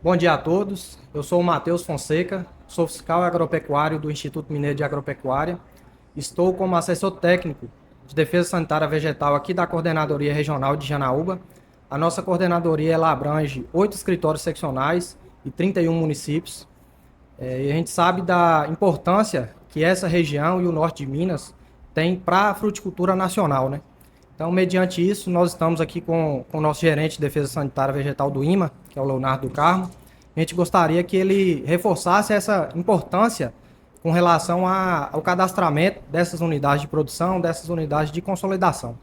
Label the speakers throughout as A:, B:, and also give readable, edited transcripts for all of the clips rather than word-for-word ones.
A: Bom dia a todos. Eu sou o Matheus Fonseca, sou fiscal agropecuário do Instituto Mineiro de Agropecuária. Estou como assessor técnico de Defesa Sanitária Vegetal aqui da Coordenadoria Regional de Janaúba. A nossa coordenadoria ela abrange 8 escritórios seccionais e 31 municípios. E a gente sabe da importância que essa região e o norte de Minas têm para a fruticultura nacional, né? Então, mediante isso, nós estamos aqui com o nosso gerente de Defesa Sanitária Vegetal do IMA, que é o Leonardo do Carmo. A gente gostaria que ele reforçasse essa importância com relação ao cadastramento dessas unidades de produção, dessas unidades de consolidação.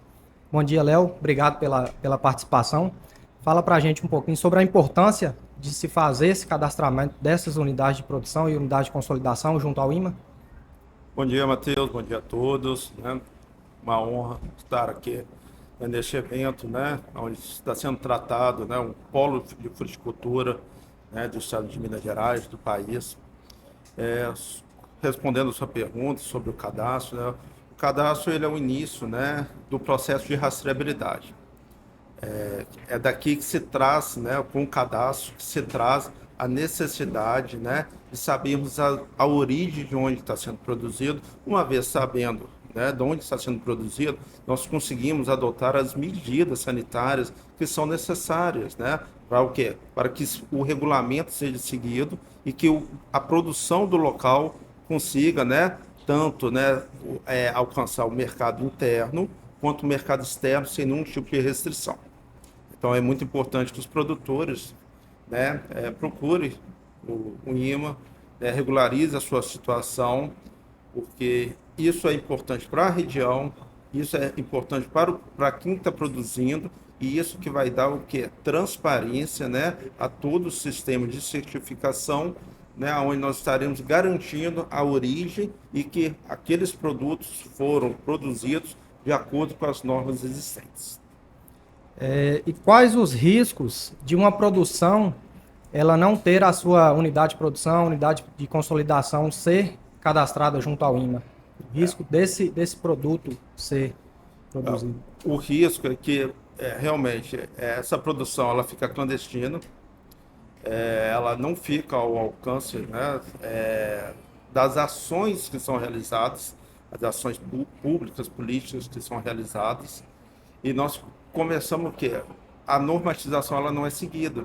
A: Bom dia, Léo. Obrigado pela participação. Fala para a gente um pouquinho sobre a importância de se fazer esse cadastramento dessas unidades de produção e unidades de consolidação junto ao IMA.
B: Bom dia, Matheus. Bom dia a todos, né? Uma honra estar aqui neste evento, né? Onde está sendo tratado, né? Um polo de fruticultura, né? Do estado de Minas Gerais, do país. Respondendo a sua pergunta sobre o cadastro, né? O cadastro ele é o início, né? Do processo de rastreabilidade. É daqui que se traz, né? Com o cadastro que se traz a necessidade, né, de sabermos a origem de onde está sendo produzido. Uma vez sabendo, né, de onde está sendo produzido, nós conseguimos adotar as medidas sanitárias que são necessárias, né, para o quê? Para que o regulamento seja seguido e que a produção do local consiga, né, tanto, né, alcançar o mercado interno quanto o mercado externo sem nenhum tipo de restrição. Então é muito importante que os produtores, né, procure o IMA, regularize a sua situação, porque isso é importante para a região, isso é importante para quem está produzindo, e isso que vai dar o que? Transparência, né, a todo o sistema de certificação, né, onde nós estaremos garantindo a origem e que aqueles produtos foram produzidos de acordo com as normas existentes.
A: E quais os riscos de uma produção ela não ter a sua unidade de produção, unidade de consolidação ser cadastrada junto ao IMA? O risco desse produto ser produzido.
B: O risco é que realmente essa produção ela fica clandestina, ela não fica ao alcance, né, das ações que são realizadas, as ações públicas, políticas que são realizadas, e nós começamos que a normatização ela não é seguida.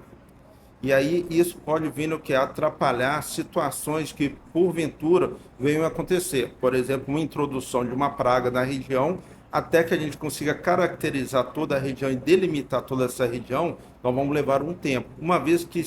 B: E aí isso pode vir no que atrapalhar situações que porventura venham a acontecer. Por exemplo, uma introdução de uma praga na região, até que a gente consiga caracterizar toda a região e delimitar toda essa região, nós vamos levar um tempo. Uma vez que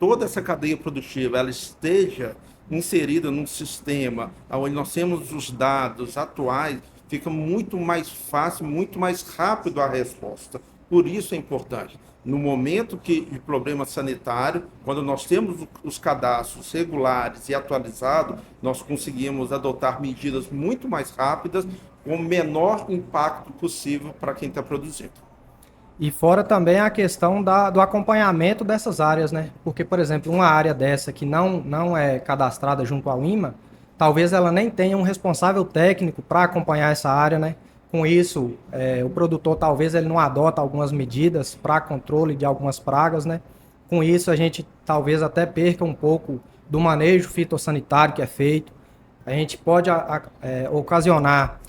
B: toda essa cadeia produtiva ela esteja inserida num sistema onde nós temos os dados atuais, fica muito mais fácil, muito mais rápido a resposta. Por isso é importante. No momento de problema sanitário, quando nós temos os cadastros regulares e atualizados, nós conseguimos adotar medidas muito mais rápidas, com o menor impacto possível para quem está produzindo.
A: E fora também a questão do acompanhamento dessas áreas, né? Porque, por exemplo, uma área dessa que não é cadastrada junto ao IMA, talvez ela nem tenha um responsável técnico para acompanhar essa área, né? Com isso, o produtor talvez ele não adota algumas medidas para controle de algumas pragas, né? Com isso, a gente talvez até perca um pouco do manejo fitossanitário que é feito. A gente pode ocasionar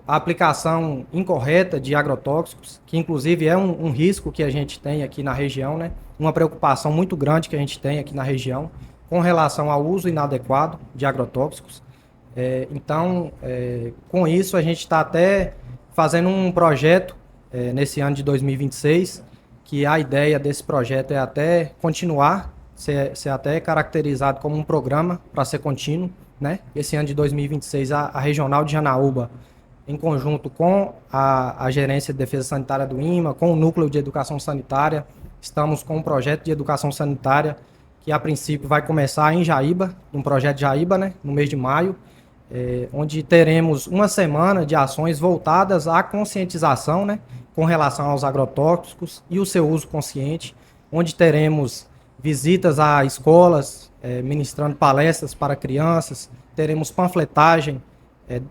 A: a aplicação incorreta de agrotóxicos, que inclusive é um risco que a gente tem aqui na região, né? Uma preocupação muito grande que a gente tem aqui na região com relação ao uso inadequado de agrotóxicos. Então, com isso, a gente está até fazendo um projeto nesse ano de 2026, que a ideia desse projeto é até continuar, ser até caracterizado como um programa para ser contínuo, né? Esse ano de 2026, a Regional de Janaúba, em conjunto com a Gerência de Defesa Sanitária do IMA, com o Núcleo de Educação Sanitária, estamos com um projeto de educação sanitária que, a princípio, vai começar em Jaíba, um projeto de Jaíba, né? No mês de maio, onde teremos uma semana de ações voltadas à conscientização, né, com relação aos agrotóxicos e o seu uso consciente, onde teremos visitas a escolas, ministrando palestras para crianças, teremos panfletagem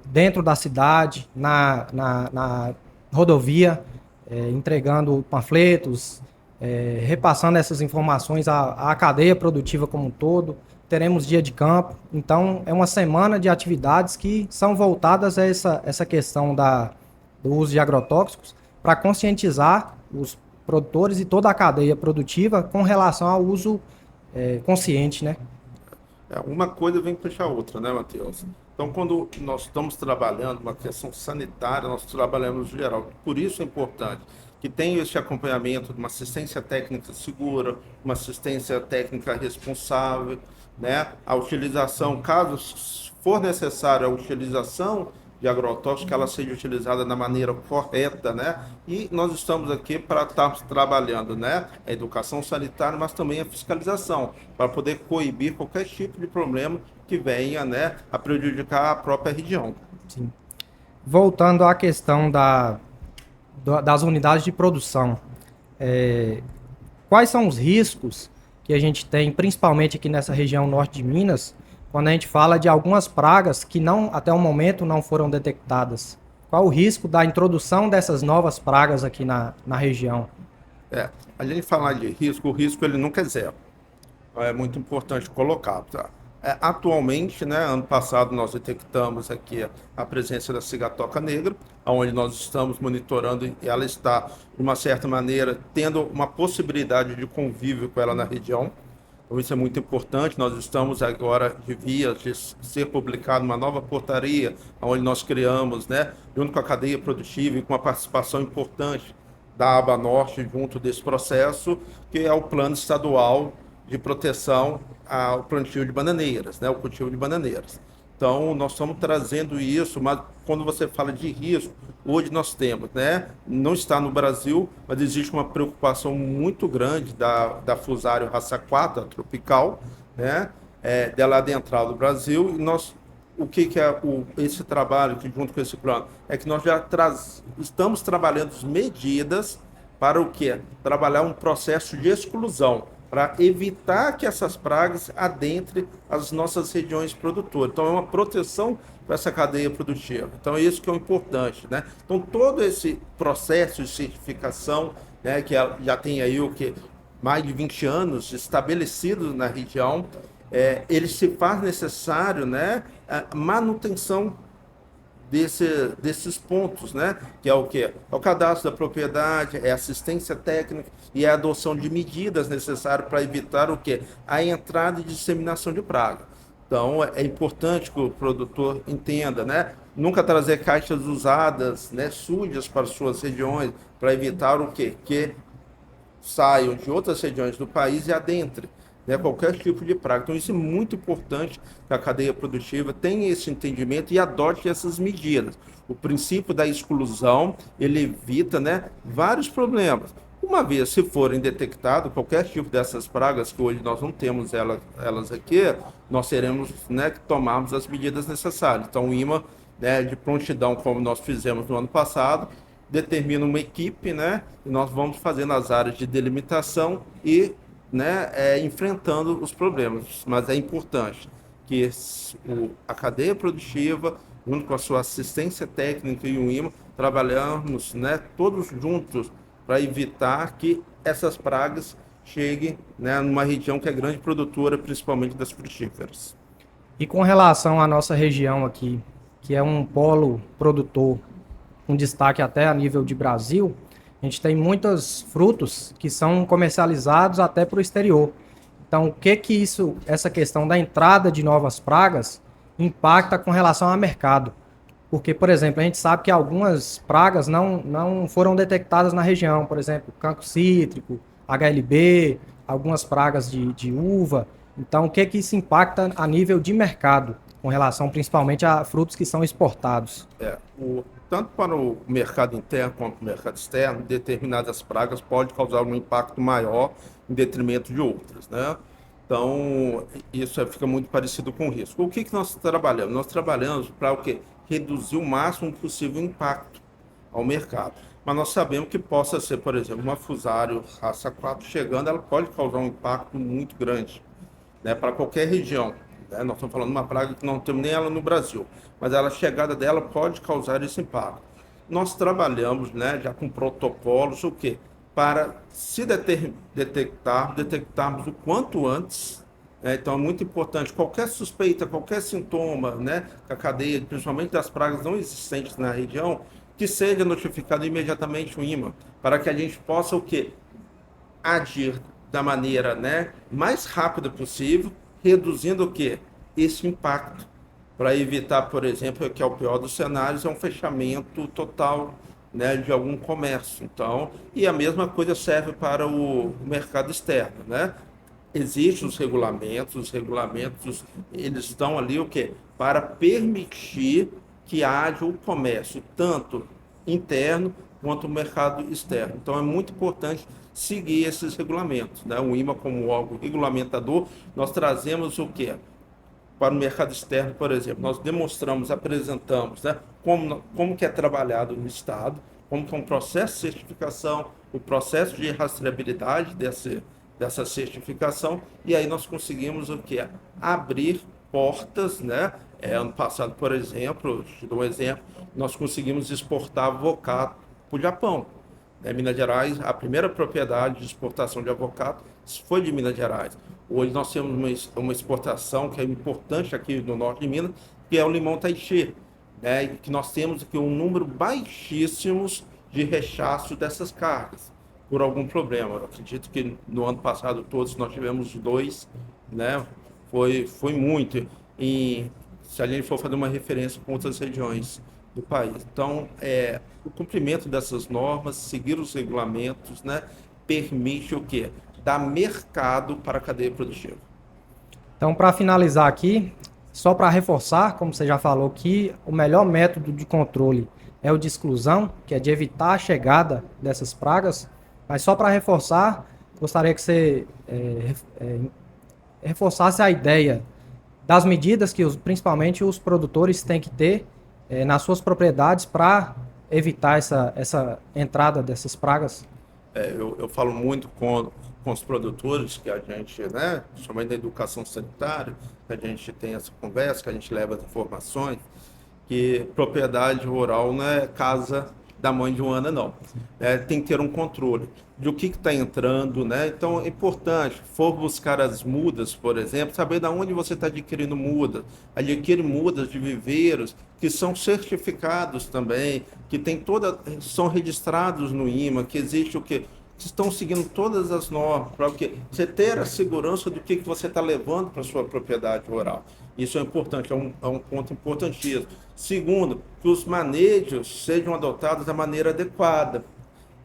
A: dentro da cidade, na rodovia, entregando panfletos, repassando essas informações à cadeia produtiva como um todo. Teremos dia de campo, então é uma semana de atividades que são voltadas a essa questão do uso de agrotóxicos para conscientizar os produtores e toda a cadeia produtiva com relação ao uso consciente, né?
B: Uma coisa vem puxar a outra, né, Matheus? Então, quando nós estamos trabalhando uma questão sanitária, nós trabalhamos no geral. Por isso é importante que tenha esse acompanhamento de uma assistência técnica segura, uma assistência técnica responsável, né? A utilização, caso for necessária a utilização de agrotóxicos, que ela seja utilizada da maneira correta, né? E nós estamos aqui para estar trabalhando, né? A educação sanitária, mas também a fiscalização, para poder coibir qualquer tipo de problema que venha, né, a prejudicar a própria região.
A: Sim. Voltando à questão das unidades de produção, quais são os riscos que a gente tem, principalmente aqui nessa região norte de Minas, quando a gente fala de algumas pragas que não, até o momento não foram detectadas? Qual o risco da introdução dessas novas pragas aqui na região?
B: A gente falar de risco, o risco ele nunca é zero. É muito importante colocar, tá? Atualmente, né, ano passado nós detectamos aqui a presença da cigatoca negra, onde nós estamos monitorando e ela está, de uma certa maneira, tendo uma possibilidade de convívio com ela na região. Então isso é muito importante. Nós estamos agora de vias de ser publicada uma nova portaria, onde nós criamos, né, junto com a cadeia produtiva e com a participação importante da Aba Norte junto desse processo, que é o Plano Estadual de Proteção ao Plantio de Bananeiras, né, o cultivo de bananeiras. Então, nós estamos trazendo isso, mas quando você fala de risco, hoje nós temos, né, não está no Brasil, mas existe uma preocupação muito grande da Fusarium raça 4, a tropical, né, dela adentrar no Brasil, e nós, o que é esse trabalho, que junto com esse plano, é que nós já estamos trabalhando medidas para o quê? Trabalhar um processo de exclusão, para evitar que essas pragas adentrem as nossas regiões produtoras. Então, é uma proteção para essa cadeia produtiva. Então, é isso que é o importante, né? Então, todo esse processo de certificação, né, que já tem aí mais de 20 anos estabelecido na região, ele se faz necessário, né, a manutenção desses pontos, né? Que é o quê? É o cadastro da propriedade, é assistência técnica e a adoção de medidas necessárias para evitar o quê? A entrada e disseminação de praga. Então, é importante que o produtor entenda, né? Nunca trazer caixas usadas, né, sujas para suas regiões, para evitar o quê? Que saiam de outras regiões do país e adentrem, né, qualquer tipo de praga. Então, isso é muito importante que a cadeia produtiva tenha esse entendimento e adote essas medidas. O princípio da exclusão, ele evita, né, vários problemas. Uma vez, se forem detectados qualquer tipo dessas pragas, que hoje nós não temos elas aqui, nós teremos, né, que tomarmos as medidas necessárias. Então, o IMA, né, de prontidão, como nós fizemos no ano passado, determina uma equipe, né, e nós vamos fazendo as áreas de delimitação e, né, enfrentando os problemas. Mas é importante que a cadeia produtiva, junto com a sua assistência técnica e o IMA, trabalhamos, né, todos juntos para evitar que essas pragas cheguem, né, numa região que é grande produtora, principalmente das frutíferas.
A: E com relação à nossa região aqui, que é um polo produtor, um destaque até a nível de Brasil, a gente tem muitos frutos que são comercializados até para o exterior. Então, o que essa questão da entrada de novas pragas impacta com relação ao mercado? Porque, por exemplo, a gente sabe que algumas pragas não foram detectadas na região, por exemplo, cancro cítrico, HLB, algumas pragas de uva. Então, o que isso impacta a nível de mercado, com relação principalmente a frutos que são exportados?
B: Tanto para o mercado interno quanto o mercado externo, determinadas pragas podem causar um impacto maior em detrimento de outras, né? Então, isso fica muito parecido com o risco. O que nós trabalhamos? Nós trabalhamos para o quê? Reduzir o máximo possível o impacto ao mercado. Mas nós sabemos que possa ser, por exemplo, uma Fusarium raça 4 chegando, ela pode causar um impacto muito grande, né, para qualquer região. Nós estamos falando de uma praga que não temos nem ela no Brasil, mas a chegada dela pode causar esse impacto. Nós trabalhamos, né, já com protocolos, o quê? para se detectarmos o quanto antes, né? Então é muito importante, qualquer suspeita, qualquer sintoma, né, que a cadeia, principalmente das pragas não existentes na região, que seja notificado imediatamente o IMA, para que a gente possa o quê? Agir da maneira, né, mais rápida possível, reduzindo o quê? Esse impacto, para evitar, por exemplo, que é o pior dos cenários, é um fechamento total, né, de algum comércio. Então, e a mesma coisa serve para o mercado externo, né? Existem os regulamentos, eles estão ali o quê? Para permitir que haja o comércio, tanto interno quanto o mercado externo. Então é muito importante seguir esses regulamentos, né? O IMA como órgão regulamentador, nós trazemos o quê? Para o mercado externo, por exemplo, nós demonstramos, apresentamos, né, como que é trabalhado no Estado, como que é um processo de certificação, o processo de rastreabilidade dessa certificação, e aí nós conseguimos o quê? Abrir portas, né? Ano passado, por exemplo, te dou um exemplo, nós conseguimos exportar avocado para o Japão. Minas Gerais, a primeira propriedade de exportação de avocado foi de Minas Gerais. Hoje nós temos uma exportação que é importante aqui no norte de Minas, que é o limão Taixê, né? E que nós temos aqui um número baixíssimo de rechaço dessas cargas, por algum problema. Eu acredito que no ano passado todos nós tivemos dois, né? Foi muito. E se a gente for fazer uma referência com outras regiões do país. Então, o cumprimento dessas normas, seguir os regulamentos, né, permite o quê? Dar mercado para a cadeia produtiva.
A: Então, para finalizar aqui, só para reforçar, como você já falou, que o melhor método de controle é o de exclusão, que é de evitar a chegada dessas pragas. Mas só para reforçar, gostaria que você reforçasse a ideia das medidas que principalmente os produtores têm que ter nas suas propriedades para evitar essa entrada dessas pragas.
B: Eu falo muito com os produtores que a gente, né, principalmente da educação sanitária, que a gente tem essa conversa, que a gente leva as informações, que propriedade rural não é casa da mãe de Joana, não. Tem que ter um controle de o que está entrando, né? Então é importante, for buscar as mudas, por exemplo, saber de onde você está adquirindo mudas. Adquire mudas de viveiros que são certificados também, que tem são registrados no IMA, que existe o que estão seguindo todas as normas para você ter a segurança do que você está levando para sua propriedade rural. Isso é importante, é um ponto importantíssimo. Segundo, que os manejos sejam adotados da maneira adequada,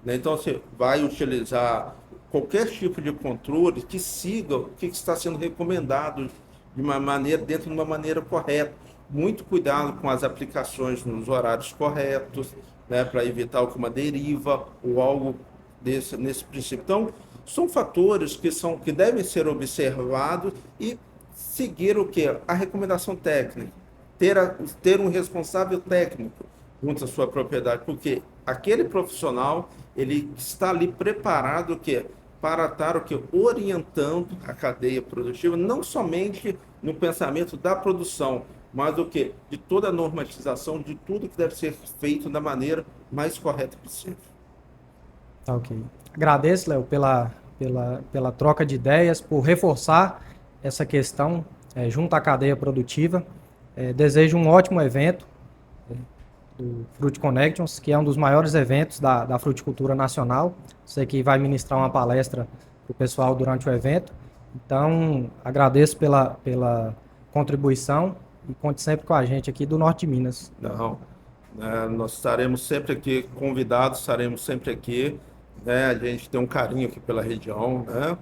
B: né? Então, você vai utilizar qualquer tipo de controle que siga o que está sendo recomendado de uma maneira, dentro de uma maneira correta. Muito cuidado com as aplicações nos horários corretos, né, para evitar uma deriva ou algo nesse princípio. Então, são fatores que devem ser observados e seguir o que? A recomendação técnica. Ter um responsável técnico junto à sua propriedade, porque aquele profissional ele está ali preparado para estar orientando a cadeia produtiva, não somente no pensamento da produção, mas de toda a normatização, de tudo que deve ser feito da maneira mais correta possível.
A: Tá, ok. Agradeço, Léo, pela troca de ideias, por reforçar essa questão junto à cadeia produtiva. Desejo um ótimo evento do Fruit Connections, que é um dos maiores eventos da fruticultura nacional. Você que vai ministrar uma palestra para o pessoal durante o evento. Então, agradeço pela contribuição e conte sempre com a gente aqui do Norte de Minas.
B: Não, nós estaremos sempre aqui convidados, estaremos sempre aqui, né? A gente tem um carinho aqui pela região, né?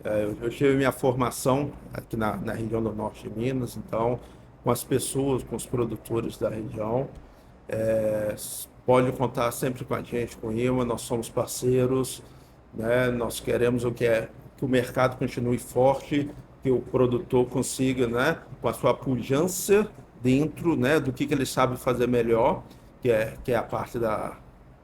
B: Eu tive minha formação aqui na região do Norte de Minas, então, com as pessoas, com os produtores da região, pode contar sempre com a gente, com o IMA, nós somos parceiros, né? Nós queremos que o mercado continue forte, que o produtor consiga, né, com a sua pujança dentro, né, do que ele sabe fazer melhor, que é a parte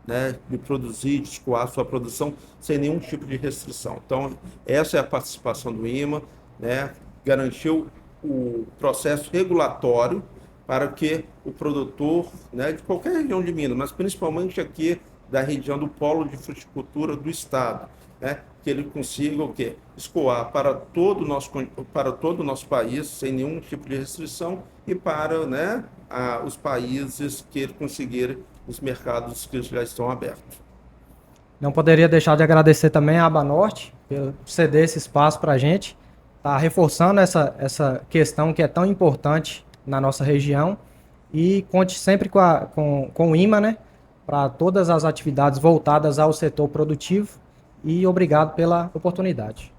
B: né, de produzir, de escoar a sua produção sem nenhum tipo de restrição. Então, essa é a participação do IMA, né, garantiu o processo regulatório para que o produtor, né, de qualquer região de Minas, mas principalmente aqui da região do polo de fruticultura do estado, né? Que ele consiga o quê? Escoar para todo o nosso país, sem nenhum tipo de restrição, e para, né, os países que ele conseguir os mercados que já estão abertos.
A: Não poderia deixar de agradecer também a Abanorte por ceder esse espaço para a gente, tá reforçando essa questão que é tão importante na nossa região, e conte sempre com o IMA, né, para todas as atividades voltadas ao setor produtivo, e obrigado pela oportunidade.